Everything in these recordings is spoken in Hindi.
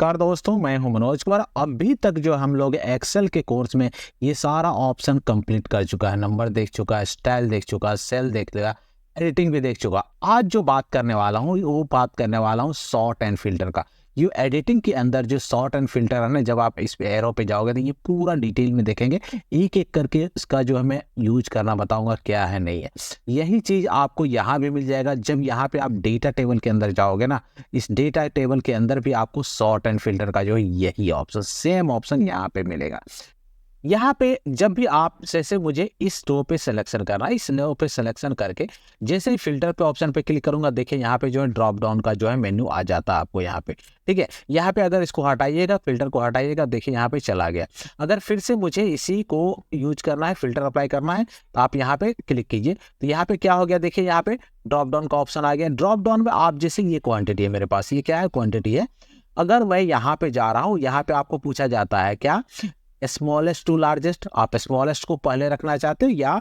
नमस्कार दोस्तों, मैं हूं मनोज कुमार। अभी तक जो हम लोग एक्सेल के कोर्स में ये सारा ऑप्शन कंप्लीट कर चुका है, नंबर देख चुका है, स्टाइल देख चुका है, सेल देख लिया, एडिटिंग भी देख चुका। आज जो बात करने वाला हूँ वो बात करने वाला हूँ सॉर्ट एंड फिल्टर का। ये एडिटिंग के अंदर जो सॉर्ट एंड फिल्टर है ना, जब आप इस पे एरो पे जाओगे तो ये पूरा डिटेल में देखेंगे, एक एक करके इसका जो हमें यूज करना बताऊंगा क्या है नहीं है। यही चीज आपको यहाँ भी मिल जाएगा। जब यहाँ पे आप डेटा टेबल के अंदर जाओगे ना, इस डेटा टेबल के अंदर भी आपको सॉर्ट एंड फिल्टर का जो है यही ऑप्शन, सेम ऑप्शन यहाँ पे मिलेगा। यहाँ पे जब भी आप जैसे मुझे इस रो पे सिलेक्शन करना है, इस रो पे सिलेक्शन करके जैसे ही फिल्टर पे ऑप्शन पे क्लिक करूंगा, देखिए यहाँ पे जो है ड्रॉप डाउन का जो है मेन्यू आ जाता है आपको यहाँ पे। ठीक है, यहाँ पे अगर इसको हटाइएगा, फिल्टर को हटाइएगा, देखिए यहाँ पे चला गया। अगर फिर से मुझे इसी को यूज करना है, फिल्टर अप्लाई करना है, तो आप यहाँ पे क्लिक कीजिए। तो यहाँ पे क्या हो गया, देखिए यहाँ पे ड्रॉप डाउन का ऑप्शन आ गया। ड्रॉप डाउन में आप जैसे ये क्वांटिटी है मेरे पास, ये क्या है, क्वांटिटी है। अगर मैं यहाँ पे जा रहा हूँ, यहाँ पे आपको पूछा जाता है क्या, स्मॉलेस्ट टू लार्जेस्ट। आप स्मॉलेस्ट को पहले रखना चाहते हो या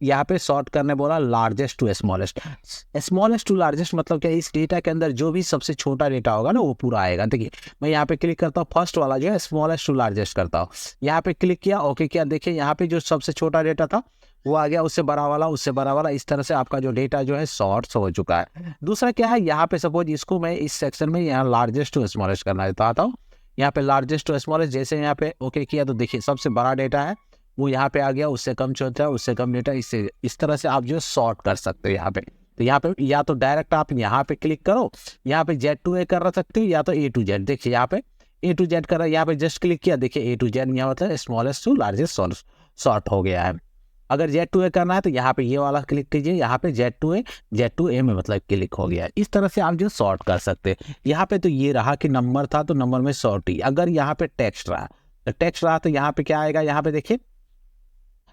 यहाँ पे सॉर्ट करने बोला largest to smallest. Smallest to largest मतलब क्या, इस डेटा के अंदर जो भी सबसे छोटा डेटा होगा ना वो पूरा आएगा। देखिए मैं यहाँ पे क्लिक करता हूँ, फर्स्ट वाला जो है स्मॉलेस्ट टू लार्जेस्ट करता हूँ, यहाँ पे क्लिक किया, ओके किया। देखिए यहाँ पे जो सबसे छोटा डेटा था वो आ गया, उससे बड़ा वाला, उससे बड़ा वाला। इस तरह से आपका जो डेटा जो है सॉर्ट हो चुका है। दूसरा क्या है, यहाँ पे सपोज इसको मैं इस सेक्शन में यहाँ लार्जेस्ट टू स्मॉलेस्ट करना चाहता हूँ, यहाँ पे लार्जेस्ट टू स्मॉलेस्ट, जैसे यहाँ पे ओके किया तो देखिए सबसे बड़ा डेटा है वो यहाँ पे आ गया, उससे कम छोटा है, उससे कम डेटा, इससे इस तरह से आप जो सॉर्ट कर सकते हो यहाँ पे। तो यहाँ पे या तो डायरेक्ट आप यहाँ पे क्लिक करो, यहाँ पे Z to A कर सकते हो, या तो A to Z। देखिए यहाँ पे A to Z कर रहा है, यहाँ पे जस्ट क्लिक किया, देखिए A to Z यहाँ मतलब स्मॉलेस्ट टू लार्जेस्ट सॉर्ट हो गया है। अगर Z to A करना है तो यहाँ पे ये वाला क्लिक कीजिए, यहाँ पे Z to A में मतलब क्लिक हो गया। इस तरह से आप जो सॉर्ट कर सकते हैं। यहाँ पे तो ये रहा कि नंबर था तो नंबर में सॉर्ट ही। अगर यहाँ पे टेक्स्ट रहा तो टेक्स्ट रहा तो यहाँ पे क्या आएगा, यहाँ पे देखिए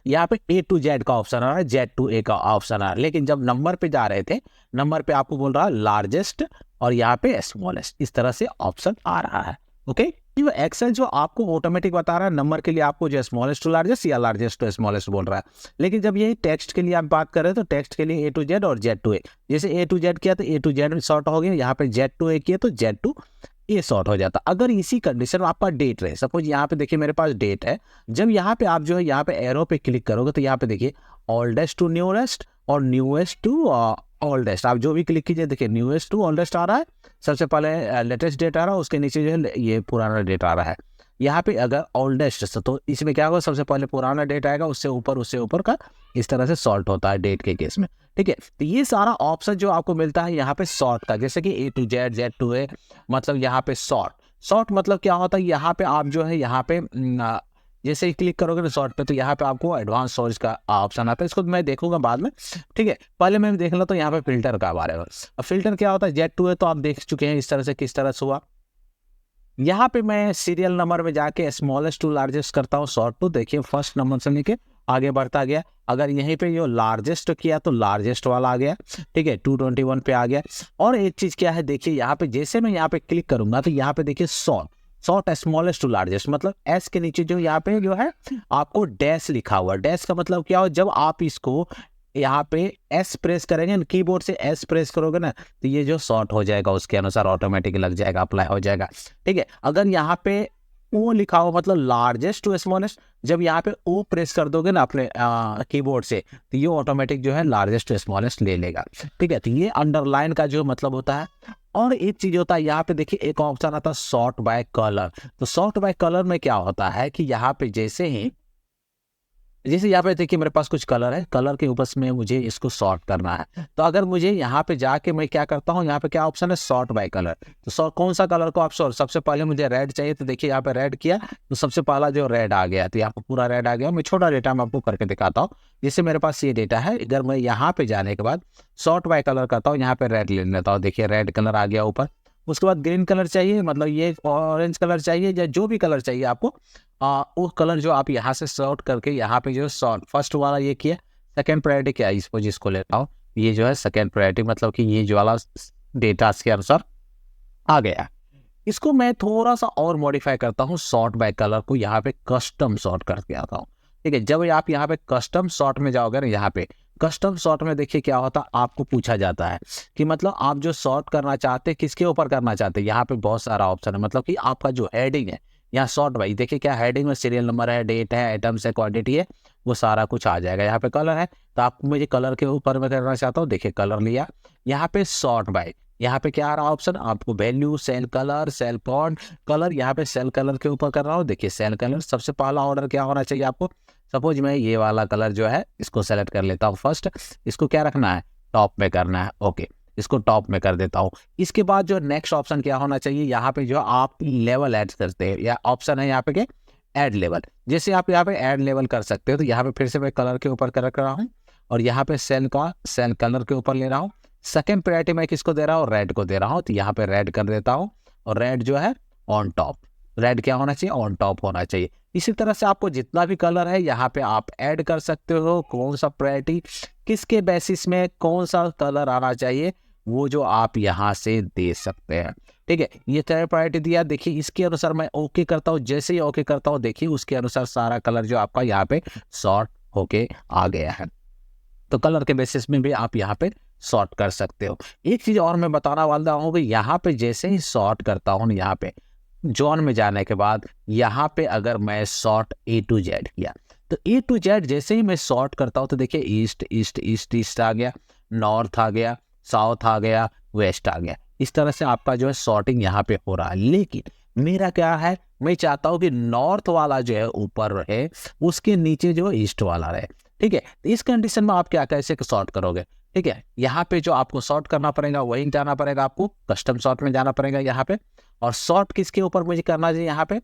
यहाँ पे A to Z का ऑप्शन आ रहा है, Z to A का ऑप्शन आ रहा है। लेकिन जब नंबर पे जा रहे थे, नंबर पे आपको बोल रहा है लार्जेस्ट और यहाँ पे स्मॉलेस्ट, इस तरह से ऑप्शन आ रहा है। ओके, ये एक्सेल जो आपको ऑटोमेटिक बता रहा है नंबर के लिए आपको जो स्मॉलेस्ट टू लार्जेस्ट या लार्जेस्ट टू स्मॉलेस्ट बोल रहा है। लेकिन जब ये टेक्स्ट के लिए आप बात कर रहे हैं तो टेक्स्ट के लिए A to Z और Z to A। जैसे A to Z किया तो A to Z शॉर्ट हो गया, यहाँ पे Z to A किया तो Z to A शॉर्ट हो जाता। अगर इसी कंडीशन में आपका डेट रहे, सपोज यहाँ पे देखिए मेरे पास डेट है, जब यहाँ पे आप जो है यहाँ पे एरो पे क्लिक करोगे तो यहाँ पे देखिए ओल्डेस्ट टू न्यूएस्ट और न्यूएस्ट टू ओल्डेस्ट, आप जो भी क्लिक कीजिए देखिए न्यूएस्ट टू ओल्डेस्ट आ रहा है। सबसे पहले लेटेस्ट डेट आ रहा है, उसके नीचे जो है ये पुराना डेट आ रहा है। यहाँ पे अगर ओल्डेस्ट तो इसमें क्या होगा, सबसे पहले पुराना डेट आएगा, उससे ऊपर का, इस तरह से सॉर्ट होता है डेट के केस में। ठीक है, तो ये सारा ऑप्शन जो आपको मिलता है यहाँ पे सॉर्ट का, जैसे कि A to Z, Z to A, मतलब यहाँ पे सॉर्ट मतलब क्या होता है, यहाँ पे आप जो है यहाँ पे जैसे ही क्लिक करोगे रिसॉर्ट पे तो यहाँ पे आपको एडवांस सर्च का ऑप्शन आता है। इसको मैं देखूंगा बाद में। ठीक है, पहले मैं देख लेता हूँ यहाँ पे फिल्टर का बारे में। अब फिल्टर क्या होता है, Z to A तो आप देख चुके हैं इस तरह से किस तरह से हुआ। यहाँ पे मैं सीरियल नंबर में जाके स्मॉलेस्ट टू लार्जेस्ट करता हूँ सॉर्ट टू। देखिए फर्स्ट नंबर से लेके आगे बढ़ता गया। अगर यहीं पे जो लार्जेस्ट किया तो लार्जेस्ट वाला आ गया। ठीक है, 221 पे आ गया। और एक चीज क्या है, देखिए यहाँ पे जैसे मैं यहाँ पे क्लिक करूंगा तो यहाँ पे देखिए सॉर्ट स्मॉलेस्ट टू लार्जेस्ट, मतलब एस के नीचे जो यहाँ पे जो है आपको डैश लिखा हुआ। डैश का मतलब क्या हो, जब आप इसको यहाँ पे एस प्रेस करेंगे ना, कीबोर्ड से एस प्रेस करोगे ना तो ये जो सॉर्ट हो जाएगा उसके अनुसार ऑटोमेटिक लग जाएगा, अप्लाई हो जाएगा। ठीक है, अगर यहाँ पे ओ लिखा हो मतलब लार्जेस्ट टू स्मॉलेस्ट, जब यहाँ पे ओ प्रेस कर दोगे ना अपने कीबोर्ड से तो ये ऑटोमेटिक जो है लार्जेस्ट टू स्मॉलेस्ट ले लेगा। ठीक है, तो ये अंडरलाइन का जो मतलब होता है। और एक चीज होता है यहाँ पे देखिए एक ऑप्शन आता है सॉर्ट बाय कलर। तो सॉर्ट बाय कलर में क्या होता है कि यहाँ पे जैसे यहाँ पे देखिए मेरे पास कुछ कलर है, कलर के ऊपर में मुझे इसको सॉर्ट करना है। तो अगर मुझे यहाँ पे जाके मैं क्या करता हूँ, यहाँ पे क्या ऑप्शन है सॉर्ट बाय कलर। तो कौन सा कलर को आप सॉर्ट, सबसे पहले मुझे रेड चाहिए तो देखिए यहाँ पे रेड किया तो सबसे पहला जो रेड आ गया, तो यहाँ पे पूरा रेड आ गया। मैं छोटा डेटा मैं आपको करके दिखाता हूँ। जैसे मेरे पास ये डेटा है, अगर मैं यहाँ पे जाने के बाद सॉर्ट बाय कलर करता हूँ, यहाँ पे रेड ले लेता हूँ, देखिए रेड कलर आ गया ऊपर। उसके बाद ग्रीन कलर चाहिए, मतलब ये ऑरेंज कलर चाहिए या जो भी कलर चाहिए आपको, वो कलर जो आप यहाँ से सॉर्ट करके यहाँ पे जो सॉर्ट फर्स्ट वाला ये किया। सेकंड प्रायोरिटी क्या है, इसको जिसको लेता हूँ ये जो है सेकंड प्रायोरिटी, मतलब कि ये जो वाला डेटा के अनुसार आ गया। इसको मैं थोड़ा सा और मॉडिफाई करता हूँ, सॉर्ट बाय कलर को यहाँ पे कस्टम सॉर्ट करके आता हूँ। ठीक है, जब आप यहाँ पे कस्टम सॉर्ट में जाओगे ना, यहाँ पे कस्टम सॉर्ट में देखिए क्या होता है, आपको पूछा जाता है कि मतलब आप जो सॉर्ट करना चाहते हैं किसके ऊपर करना चाहते हैं। यहाँ पे बहुत सारा ऑप्शन है, मतलब कि आपका जो हेडिंग है यहाँ सॉर्ट भाई देखिए क्या हेडिंग में सीरियल नंबर है, डेट है, आइटम्स है, क्वांटिटी है, वो सारा कुछ आ जाएगा। यहाँ पे कलर है तो आप मुझे कलर के ऊपर में करना चाहता हूँ, देखिए कलर लिया। यहाँ पे सॉर्ट बाय, यहाँ पे क्या आ रहा ऑप्शन आपको, value, cell colour, cell font colour. यहाँ पे सेल कलर के ऊपर कर रहा हूँ, देखिए सेल कलर सबसे पहला ऑर्डर क्या होना चाहिए आपको। सपोज मैं ये वाला कलर जो है इसको सेलेक्ट कर लेता हूँ फर्स्ट, इसको क्या रखना है, टॉप में करना है। ओके, इसको टॉप में कर देता हूँ। इसके बाद जो नेक्स्ट ऑप्शन क्या होना चाहिए, यहाँ पे जो आप लेवल ऐड करते हैं या ऑप्शन है यहाँ पे के ऐड लेवल। जैसे आप यहाँ पे ऐड लेवल कर सकते हो, तो यहाँ पे फिर से मैं कलर के ऊपर कर रहा हूँ और यहाँ पे सेल का सेल कलर के ऊपर ले रहा हूँ। सेकेंड प्रायोरिटी मैं किसको दे रहा हूँ, रेड को दे रहा हूँ, तो यहाँ पे रेड कर देता हूँ और रेड जो है ऑन टॉप। रेड क्या होना चाहिए, ऑन टॉप होना चाहिए। इसी तरह से आपको जितना भी कलर है यहाँ पे आप ऐड कर सकते हो, कौन सा प्रायोरिटी किसके बेसिस में कौन सा कलर आना चाहिए वो जो आप यहाँ से दे सकते हैं। ठीक है, ये थर्ड प्रायोरिटी दिया, देखिए इसके अनुसार मैं ओके करता हूँ। जैसे ही ओके करता हूँ देखिए उसके अनुसार सारा कलर जो आपका यहाँ पे सॉर्ट होके आ गया है। तो कलर के बेसिस में भी आप यहाँ पे सॉर्ट कर सकते हो। एक चीज और मैं बताना वाला हूँ कि यहाँ पे जैसे ही सॉर्ट करता हूँ, यहाँ पे जॉन में जाने के बाद यहाँ पे अगर मैं सॉर्ट A to Z किया, तो A to Z जैसे ही मैं सॉर्ट करता हूँ तो देखिए ईस्ट ईस्ट ईस्ट ईस्ट आ गया, नॉर्थ आ गया, साउथ आ गया, वेस्ट आ गया। इस तरह से आपका जो है सॉर्टिंग यहाँ पे हो रहा है। लेकिन मेरा क्या है, मैं चाहता हूँ कि नॉर्थ वाला जो है ऊपर रहे, उसके नीचे जो ईस्ट वाला रहे। ठीक है, तो इस कंडीशन में आप क्या कैसे सॉर्ट करोगे। ठीक है, यहाँ पे जो आपको सॉर्ट करना पड़ेगा वही जाना पड़ेगा, आपको कस्टम सॉर्ट में जाना पड़ेगा यहाँ पे। और सॉर्ट किसके ऊपर मुझे करना चाहिए,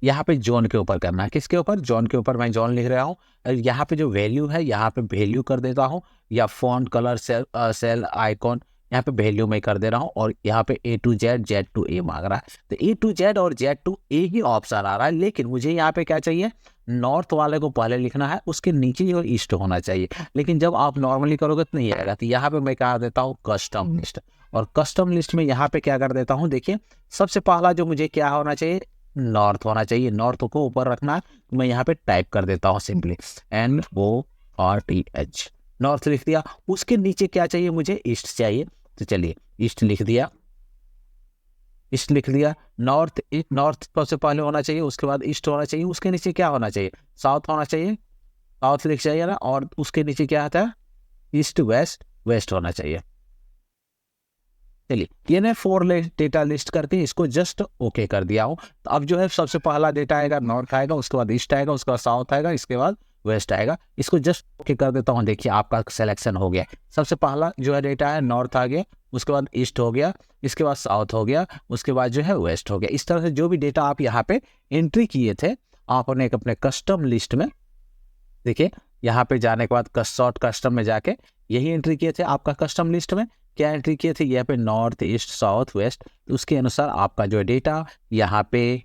यहाँ पे जोन के ऊपर करना है। किसके ऊपर, जोन के ऊपर। मैं जोन लिख रहा हूँ। यहाँ पे जो वैल्यू है यहाँ पे वैल्यू कर देता हूँ, या फॉन्ट कलर सेल आइकॉन यहाँ पे वैल्यू में कर दे रहा हूँ। और यहाँ पे A to Z, Z to A मांग रहा है, तो A to Z और Z to A ही ऑप्शन आ रहा है। लेकिन मुझे यहाँ पे क्या चाहिए, नॉर्थ वाले को पहले लिखना है, उसके नीचे जो ईस्ट होना चाहिए। लेकिन जब आप नॉर्मली करोगे तो नहीं आएगा। तो यहाँ पे मैं क्या देता हूँ, कस्टम लिस्ट। और कस्टम लिस्ट में यहाँ पे क्या कर देता हूँ, देखिए सबसे पहला जो मुझे क्या होना चाहिए, नॉर्थ होना चाहिए। नॉर्थ को ऊपर रखना है, तो मैं यहाँ पे टाइप कर देता हूँ सिंपली NORTH, नॉर्थ लिख दिया। उसके नीचे क्या चाहिए, मुझे ईस्ट चाहिए, तो चलिए ईस्ट लिख दिया, ईस्ट लिख दिया। नॉर्थ, नॉर्थ सबसे पहले होना चाहिए, उसके बाद ईस्ट होना चाहिए। उसके नीचे क्या होना चाहिए, साउथ होना चाहिए, साउथ लिख चाहिए ना। और उसके नीचे क्या आता है, ईस्ट, वेस्ट, वेस्ट होना चाहिए। चलिए ये ने 4 डेटा लिस्ट करके इसको जस्ट ओके कर दिया हूँ। तो अब जो है सबसे पहला डेटा आएगा, नॉर्थ आएगा, उसके बाद ईस्ट आएगा, उसके बाद साउथ आएगा, इसके बाद वेस्ट आएगा। इसको जस्ट ओके कर देता हूँ, देखिए आपका सिलेक्शन हो गया। सबसे पहला जो है डेटा है नॉर्थ आ गया, उसके बाद ईस्ट हो गया, इसके बाद साउथ हो गया, उसके बाद जो है वेस्ट हो गया। इस तरह से जो भी डेटा आप यहाँ पे एंट्री किए थे आपने अपने कस्टम लिस्ट में, देखिए यहाँ पे जाने के बाद सॉर्ट कस्टम में जाके यही एंट्री किए थे आपका कस्टम लिस्ट में। क्या एंट्री किए थे, यहाँ पे नॉर्थ, ईस्ट, साउथ, वेस्ट, तो उसके अनुसार आपका जो डेटा यहाँ पे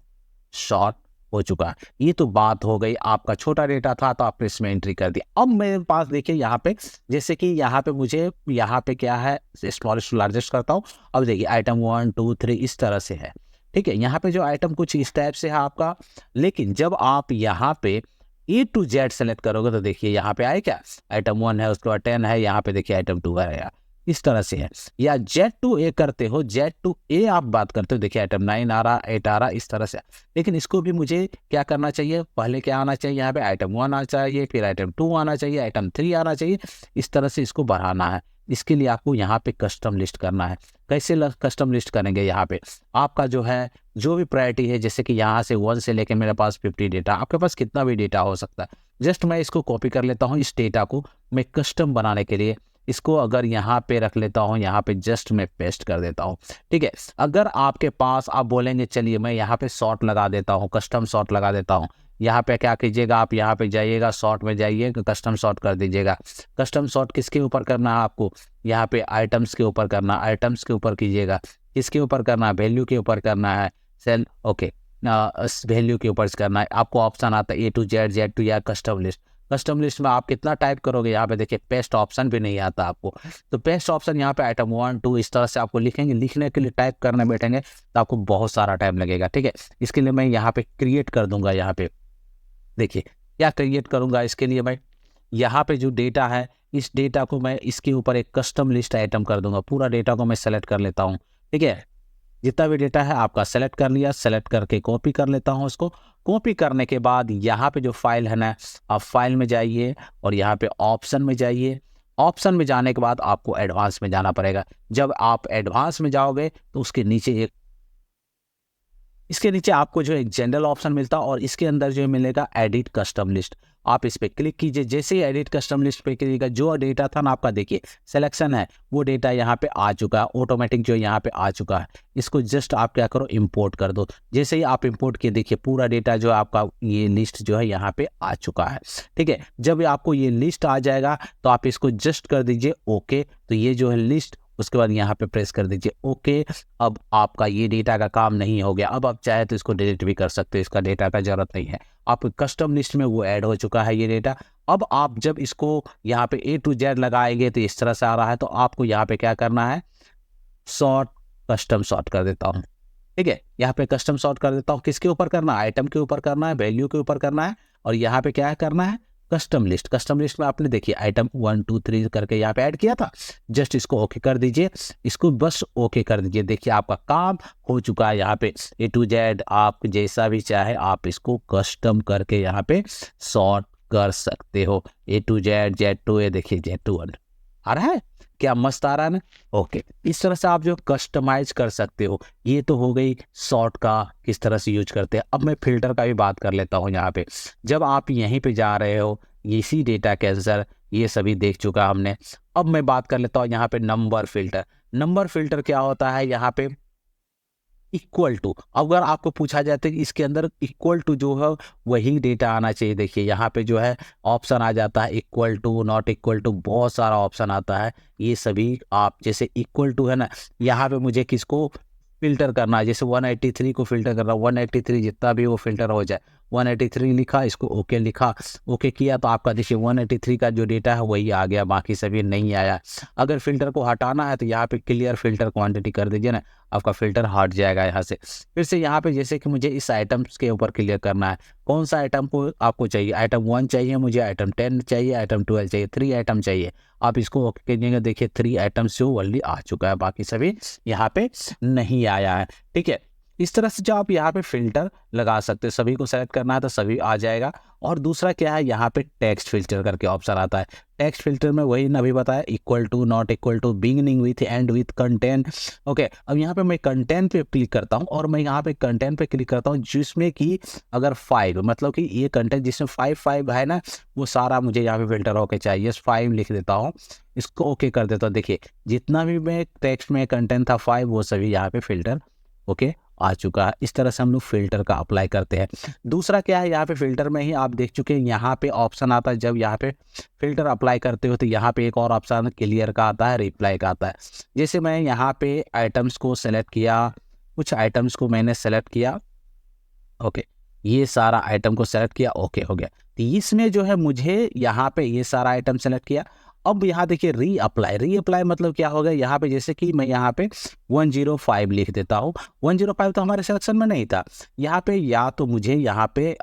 शॉर्ट हो चुका है। ये तो बात हो गई, आपका छोटा डेटा था तो आपने इसमें एंट्री कर दिया। अब मेरे पास देखिए यहाँ पे, जैसे कि यहाँ पे मुझे यहाँ पे क्या है, स्मॉलेस्ट टू लार्जेस्ट करता हूँ। अब देखिए आइटम 1 2 3 इस तरह से है। ठीक है, यहाँ पे जो आइटम कुछ इस टाइप से है आपका। लेकिन जब आप यहाँ पे A to Z सेलेक्ट करोगे तो देखिए यहाँ पे आए क्या, आइटम 1 है, उसके बाद 10 है, यहाँ पे देखिए आइटम 2 है यार, इस तरह से है। या Z to A करते हो, Z to A आप बात करते हो, देखिए आइटम 9 आ रहा, 8 आ रहा, इस तरह से। लेकिन इसको भी मुझे क्या करना चाहिए, पहले क्या आना चाहिए, यहाँ पे आइटम 1 आना चाहिए, फिर आइटम 2 आना चाहिए, आइटम 3 आना चाहिए। इस तरह से इसको बढ़ाना है। इसके लिए आपको यहाँ पे कस्टम लिस्ट करना है। कैसे कस्टम लिस्ट करेंगे, यहाँ पे आपका जो है जो भी प्रायोरिटी है, जैसे कि यहाँ से 1 से लेके मेरे पास 50 डेटा, आपके पास कितना भी डेटा हो सकता है। जस्ट मैं इसको कॉपी कर लेता हूँ, इस डेटा को मैं कस्टम बनाने के लिए इसको अगर यहाँ पे रख लेता हूँ, यहाँ पे जस्ट मैं पेस्ट कर देता हूँ। ठीक है, अगर आपके पास आप बोलेंगे चलिए मैं यहाँ पे शॉर्ट लगा देता हूँ, कस्टम शॉर्ट लगा देता हूँ, यहाँ पे क्या कीजिएगा, आप यहाँ पे जाइएगा, शॉर्ट में जाइए, कस्टम शॉर्ट कर दीजिएगा। कस्टम शॉर्ट किसके ऊपर करना है आपको, यहाँ पे आइटम्स के ऊपर करना, आइटम्स के ऊपर कीजिएगा। किसके ऊपर करना है, वैल्यू के ऊपर करना है, सेल ओके वैल्यू के ऊपर करना है। आपको ऑप्शन आता है A to Z, Z to या कस्टम लिस्ट। कस्टम लिस्ट में आप कितना टाइप करोगे, यहाँ पे देखिए पेस्ट ऑप्शन भी नहीं आता आपको। तो पेस्ट ऑप्शन यहाँ पे आइटम 1 2 इस तरह से आपको लिखेंगे, लिखने के लिए टाइप करने बैठेंगे तो आपको बहुत सारा टाइम लगेगा। ठीक है, इसके लिए मैं यहाँ पे क्रिएट कर दूंगा। यहाँ पे देखिए क्या क्रिएट करूंगा, इसके लिए मैं यहाँ पे जो डेटा है इस डेटा को मैं इसके ऊपर एक कस्टम लिस्ट आइटम कर दूंगा। पूरा डेटा को मैं सेलेक्ट कर लेता हूँ। ठीक है, जितना भी डेटा है आपका सेलेक्ट कर लिया, सेलेक्ट करके कॉपी कर लेता हूँ उसको। कॉपी करने के बाद यहाँ पे जो फाइल है ना, आप फाइल में जाइए और यहाँ पे ऑप्शन में जाइए। ऑप्शन में जाने के बाद आपको एडवांस में जाना पड़ेगा। जब आप एडवांस में जाओगे तो उसके नीचे इसके नीचे आपको जो एक जनरल ऑप्शन मिलता है और इसके अंदर जो मिलेगा एडिट कस्टम लिस्ट। आप इस पे क्लिक कीजिए। जैसे ही एडिट कस्टम लिस्ट पे क्लिक, जो डेटा था ना आपका, देखिए सिलेक्शन है, वो डेटा यहाँ पे आ चुका है, ऑटोमेटिक जो यहाँ पे आ चुका है। इसको जस्ट आप क्या करो, इंपोर्ट कर दो। जैसे ही आप इंपोर्ट किए, देखिए पूरा डेटा जो आपका ये लिस्ट जो है यहाँ पे आ चुका है। ठीक है, जब आपको ये लिस्ट आ जाएगा तो आप इसको जस्ट कर दीजिए ओके। तो ये जो है लिस्ट, उसके बाद यहाँ पे प्रेस कर दीजिए ओके। अब आपका ये डेटा का काम नहीं हो गया। अब आप चाहे तो इसको डिलीट भी कर सकते हो, इसका डेटा का जरूरत नहीं है। आप कस्टम लिस्ट में वो ऐड हो चुका है ये डेटा। अब आप जब इसको यहाँ पे A to Z लगाएंगे तो इस तरह से आ रहा है। तो आपको यहाँ पे क्या करना है, सॉर्ट, कस्टम सॉर्ट कर देता हूँ। ठीक है, यहाँ पे कस्टम सॉर्ट कर देता हूँ। किसके ऊपर करना है, आइटम के ऊपर करना है, वैल्यू के ऊपर करना है। और यहाँ पे क्या करना है, कस्टम लिस्ट। कस्टम लिस्ट में आपने देखिए आइटम 1 2 3 करके यहाँ पे ऐड किया था। जस्ट इसको ओके कर दीजिए, इसको बस ओके कर दीजिए। देखिए आपका काम हो चुका है। यहाँ पे A to Z आप जैसा भी चाहे आप इसको कस्टम करके यहाँ पे सॉर्ट कर सकते हो। A to Z, Z to A, देखिए Z to 1 आ रहा है, क्या मस्त आ रहा है ना। ओके, इस तरह से आप जो कस्टमाइज कर सकते हो। ये तो हो गई सॉर्ट का किस तरह से यूज करते हैं। अब मैं फिल्टर का भी बात कर लेता हूँ। यहाँ पे जब आप यहीं पे जा रहे हो, इसी डेटा के अंदर ये सभी देख चुका हमने। अब मैं बात कर लेता हूँ यहाँ पे नंबर फिल्टर। नंबर फिल्टर क्या होता है, यहाँ पे इक्वल टू, अगर आपको पूछा जाता है कि इसके अंदर इक्वल टू जो है वही डेटा आना चाहिए। देखिए यहाँ पे जो है ऑप्शन आ जाता है equal to, not equal to, बहुत सारा ऑप्शन आता है। ये सभी आप जैसे इक्वल टू है ना, यहाँ पे मुझे किसको फिल्टर करना है, जैसे 183 को फिल्टर करना, 183 जितना भी वो फिल्टर हो जाए। 183 लिखा, इसको ओके लिखा, ओके किया तो आपका देखिए 183 का जो डेटा है वही आ गया, बाकी सभी नहीं आया। अगर फिल्टर को हटाना है तो यहाँ पे क्लियर फिल्टर क्वांटिटी कर दीजिए ना, आपका फिल्टर हट जाएगा यहाँ से। फिर से यहाँ पे जैसे कि मुझे इस आइटम्स के ऊपर क्लियर करना है, कौन सा आइटम को आपको चाहिए, आइटम 1 चाहिए मुझे, आइटम 10 चाहिए, आइटम 12 चाहिए, 3 आइटम चाहिए। आप इसको ओके कीजिएगा, देखिए 3 आइटम्स जो ओनली आ चुका है, बाकी सभी यहाँ पे नहीं आया है। ठीक है, इस तरह से जो आप यहाँ पे फिल्टर लगा सकते हैं, सभी को सेलेक्ट करना है तो सभी आ जाएगा। और दूसरा क्या है, यहाँ पे टेक्स्ट फिल्टर करके ऑप्शन आता है। टेक्स्ट फिल्टर में वही ना अभी बताया, equal to, not equal to, beginning with, end with, content. Okay, अब यहाँ पे मैं कंटेंट पे क्लिक करता हूँ और मैं यहाँ पे कंटेंट पे क्लिक करता हूँ जिसमें कि अगर 5 मतलब कि ये कंटेंट जिसमें 5 है ना, वो सारा मुझे यहाँ पे फिल्टर होके चाहिए। 5 लिख देता हूँ, इसको ओके कर देता हूँ। देखिए जितना भी मैं टेक्स्ट में कंटेंट था 5, वो सभी यहाँ पे फिल्टर ओके आ चुका है। इस तरह से हम लोग फिल्टर का अप्लाई करते हैं। दूसरा क्या है, यहाँ पे फिल्टर में ही आप देख चुके हैं, यहाँ पे ऑप्शन आता है। जब यहाँ पे फिल्टर अप्लाई करते हो तो यहाँ पे एक और ऑप्शन क्लियर का आता है, रिप्लाई का आता है। जैसे मैं यहाँ पे आइटम्स को सेलेक्ट किया, कुछ आइटम्स को मैंने सेलेक्ट किया, ओके, ये सारा आइटम को सेलेक्ट किया, ओके हो गया। तो इसमें जो है मुझे यहाँ पे ये सारा आइटम सेलेक्ट किया। अब यहाँ देखिए री अप्लाई मतलब क्या होगा, यहाँ पे जैसे कि मैं यहाँ पे 105 लिख देता हूँ। 105 तो हमारे सिलेक्शन में नहीं था यहाँ पे, या तो मुझे यहाँ पे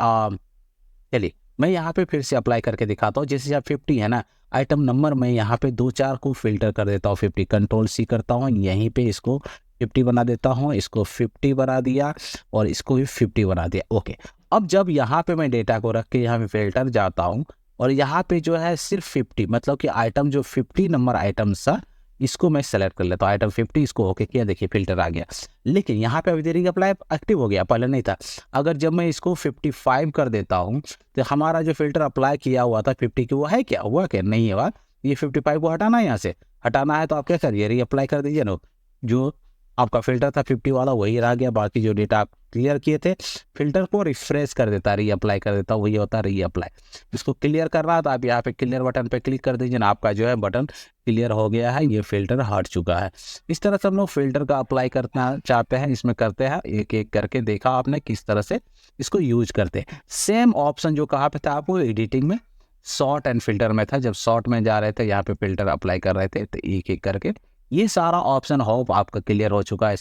चलिए मैं यहाँ पे फिर से अप्लाई करके दिखाता हूँ। जैसे आप 50 है ना, आइटम नंबर मैं यहाँ पे 2-4 को फिल्टर कर देता हूँ। 50 कंट्रोल C करता हूँ, यहीं पे इसको 50 बना देता हूँ, इसको 50 बना दिया और इसको भी 50 बना दिया। ओके, अब जब यहाँ पे मैं डेटा को रख के यहाँ पे फिल्टर जाता हूँ और यहाँ पे जो है सिर्फ 50 मतलब कि आइटम जो 50 नंबर आइटम सा, इसको मैं सेलेक्ट कर लेता हूँ, आइटम 50, इसको ओके किया, देखिए फिल्टर आ गया। लेकिन यहाँ पे अभी देरी अप्लाई एक्टिव हो गया, पहले नहीं था। अगर जब मैं इसको 55 कर देता हूँ तो हमारा जो फिल्टर अप्लाई किया हुआ था 50 की, वो है क्या, हुआ क्या, नहीं हुआ। ये 55 को हटाना है, यहाँ से हटाना है तो आप क्या करिए, री अप्लाई कर दीजिए ना। जो आपका फिल्टर था 50 वाला वही रह गया, बाकी जो डेटा आप क्लियर किए थे फिल्टर को रिफ्रेश कर देता, री अप्लाई कर देता, वही होता है री अप्लाई। इसको क्लियर कर रहा है तो आप यहाँ पे क्लियर बटन पे क्लिक कर दीजिए ना, आपका जो है बटन क्लियर हो गया है, ये फिल्टर हट चुका है। इस तरह से हम लोग फिल्टर का अप्लाई करना चाहते हैं, इसमें करते हैं, एक एक करके देखा आपने किस तरह से इसको यूज करते हैं। सेम ऑप्शन जो कहाँ पे था आपको, एडिटिंग में शॉर्ट एंड फिल्टर में था। जब शॉर्ट में जा रहे थे यहाँ पे फिल्टर अप्लाई कर रहे थे, तो एक एक करके ये सारा ऑप्शन होप आपका क्लियर हो चुका है।